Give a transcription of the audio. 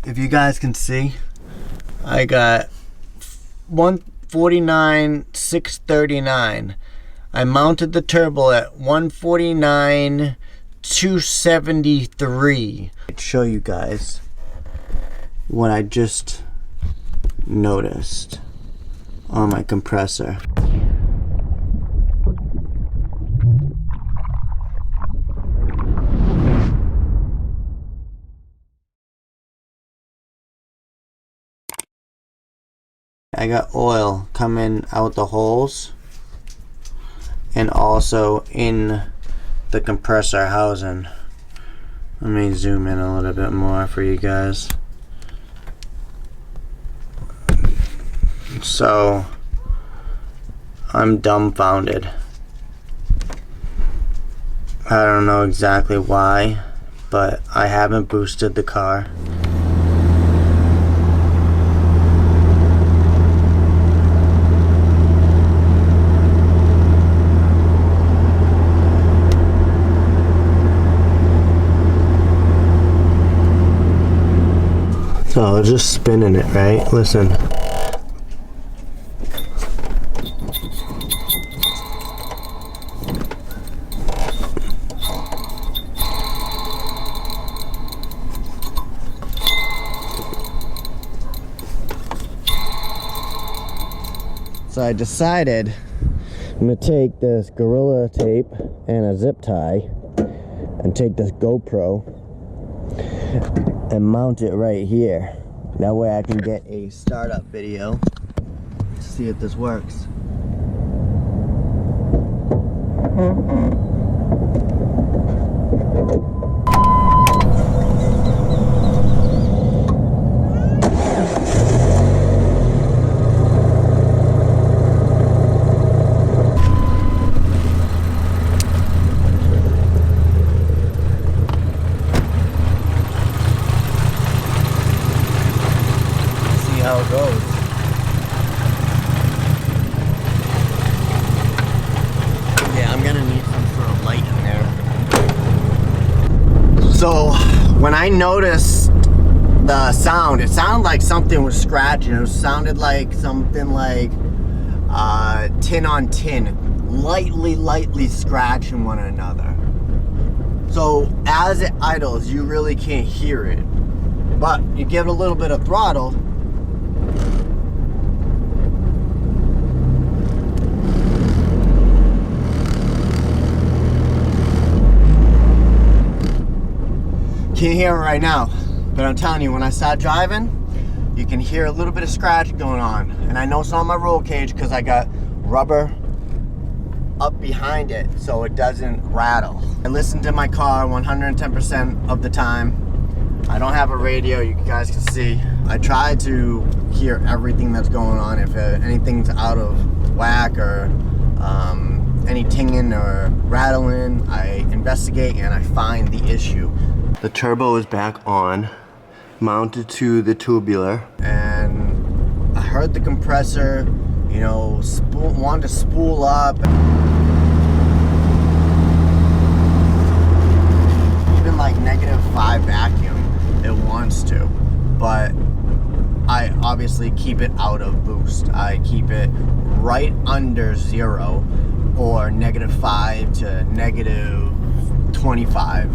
If you guys can see, I got 149,639. I mounted the turbo at 149,273. I'll show you guys what I just noticed on my compressor. I got oil coming out the holes and also in the compressor housing. Let me zoom in a little bit more for you guys. So I'm dumbfounded. I don't know exactly why, but I haven't boosted the car. So I was just spinning it, right? Listen. So I decided I'm gonna take this Gorilla Tape and a zip tie and take this GoPro and mount it right here. That way I can get a startup video to see if this works. How it goes. Yeah, I'm gonna need some sort of light in there. So when I noticed the sound, it sounded like something was scratching. It sounded like something like tin on tin, lightly scratching one another. So as it idles, you really can't hear it, but you give it a little bit of throttle. Can't hear it right now, but I'm telling you, when I start driving, you can hear a little bit of scratch going on. And I know it's on my roll cage because I got rubber up behind it so it doesn't rattle. I listen to my car 110% of the time. I don't have a radio, you guys can see. I try to hear everything that's going on. If anything's out of whack or any tinging or rattling, I investigate and I find the issue. The turbo is back on, mounted to the tubular, and I heard the compressor, you know, wanted to spool up. Even like -5 vacuum, it wants to, but I obviously keep it out of boost. I keep it right under 0 or -5 to -25.